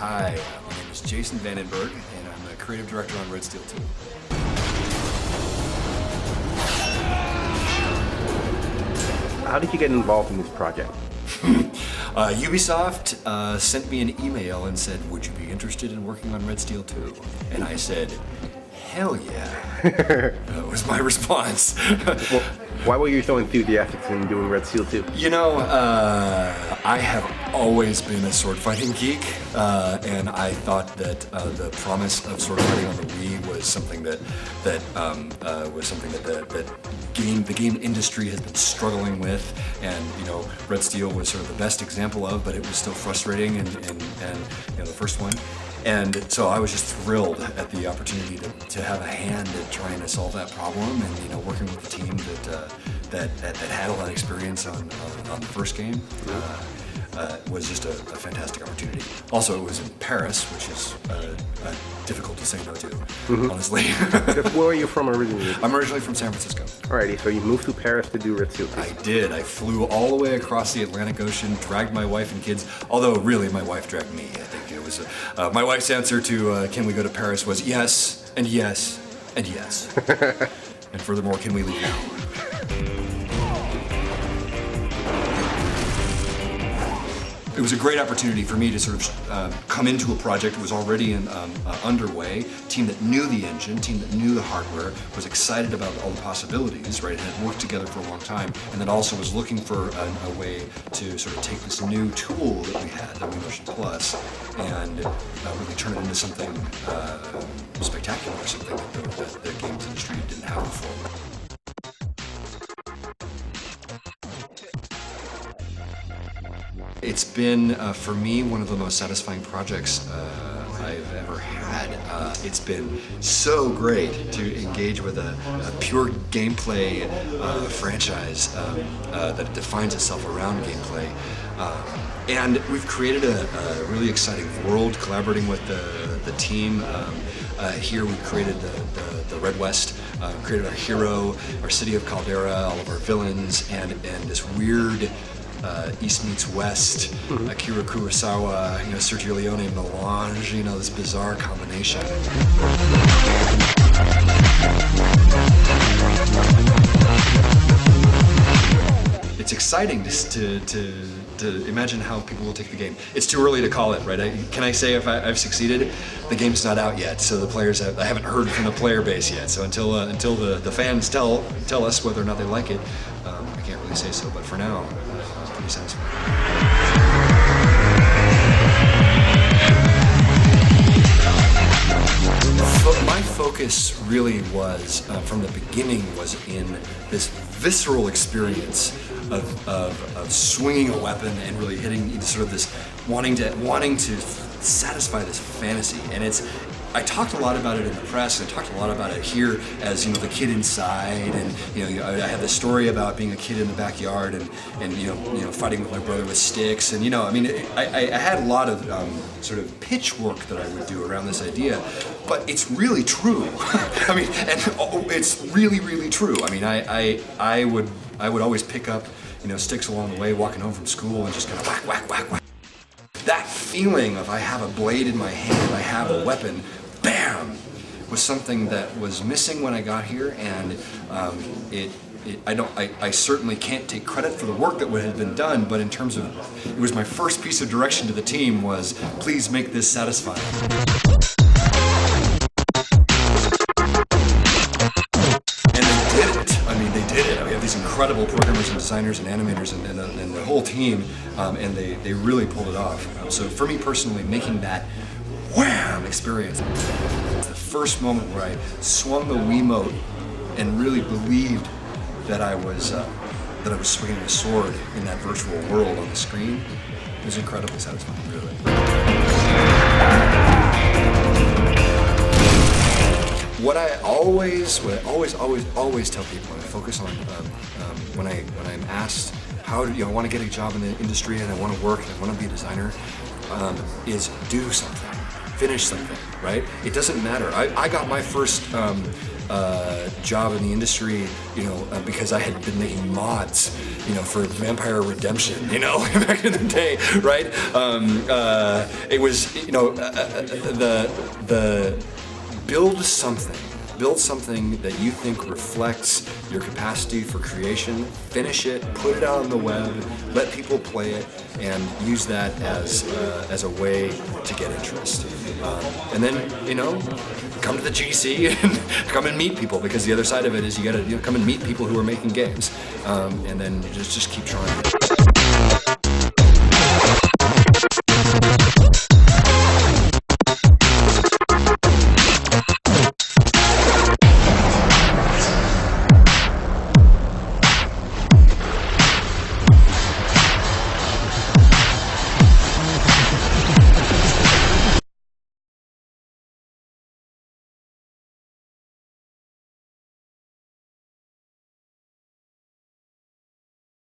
Hi, my name is Jason Vandenberghe, and I'm the creative director on Red Steel 2. How did you get involved in this project? Ubisoft sent me an email and said, would you be interested in working on Red Steel 2? And I said, hell yeah. That was my response. Well, why were you so enthusiastic in doing Red Steel 2? You know, I have always been a sword fighting geek, and I thought that the promise of sword fighting on the Wii was something that the game industry has been struggling with, and you know, Red Steel was sort of the best example of, but it was still frustrating, and you know, the first one. And so I was just thrilled at the opportunity to have a hand at trying to solve that problem, and you know, working with a team that had a lot of experience on the first game was just a fantastic opportunity. Also, it was in Paris, which is difficult to say no to, honestly. Where are you from originally? I'm originally from San Francisco. Alrighty, so you moved to Paris to do Red Steel 2. I did. I flew all the way across the Atlantic Ocean, dragged my wife and kids, although really my wife dragged me. I think it was my wife's answer to can we go to Paris was yes, and yes, and yes. And furthermore, can we leave now? It was a great opportunity for me to sort of come into a project that was already underway, team that knew the engine, team that knew the hardware, was excited about all the possibilities, right, and had worked together for a long time, and then also was looking for a way to sort of take this new tool that we had, the Motion Plus, and really turn it into something spectacular, something that the games industry didn't have before. It's been, for me, one of the most satisfying projects I've ever had. It's been so great to engage with a pure gameplay franchise that defines itself around gameplay. And we've created a really exciting world, collaborating with the team. Here we created the Red West, created our hero, our city of Caldera, all of our villains, and this weird East meets West, Akira Kurosawa, you know, Sergio Leone melange, you know, this bizarre combination. It's exciting just to imagine how people will take the game. It's too early to call it, right? Can I say if I've succeeded? The game's not out yet, so the players I haven't heard from the player base yet. So until the fans tell us whether or not they like it, I can't really say so. But for now, pretty satisfying. My focus really was, from the beginning, was in this visceral experience of swinging a weapon and really hitting sort of this wanting to satisfy this fantasy. And I talked a lot about it in the press, and I talked a lot about it here as, you know, the kid inside, and you know, I had this story about being a kid in the backyard and you know fighting with my brother with sticks, and you know, I mean, I had a lot of sort of pitch work that I would do around this idea, but it's really true. I mean, and it's really true. I mean, I would always pick up, you know, sticks along the way, walking home from school, and just kind of whack. That feeling of I have a blade in my hand, I have a weapon, bam, was something that was missing when I got here, and I certainly can't take credit for the work that had been done, but in terms of, it was my first piece of direction to the team was, please make this satisfying. We have these incredible programmers and designers and animators and the whole team, and they really pulled it off. So for me personally, making that wham experience, the first moment where I swung the Wiimote and really believed that I was swinging a sword in that virtual world on the screen, it was incredibly satisfying, really. What I always tell people, and I focus on when I'm asked how do I want to get a job in the industry and I want to work and I want to be a designer, is do something. finish something, right? It doesn't matter. I got my first job in the industry, because I had been making mods, for Vampire Redemption, back in the day, right? It was, the build something that you think reflects your capacity for creation, finish it, put it out on the web, let people play it, and use that as a way to get interest. And then, come to the GC and come and meet people, because the other side of it is you gotta come and meet people who are making games, and then just keep trying.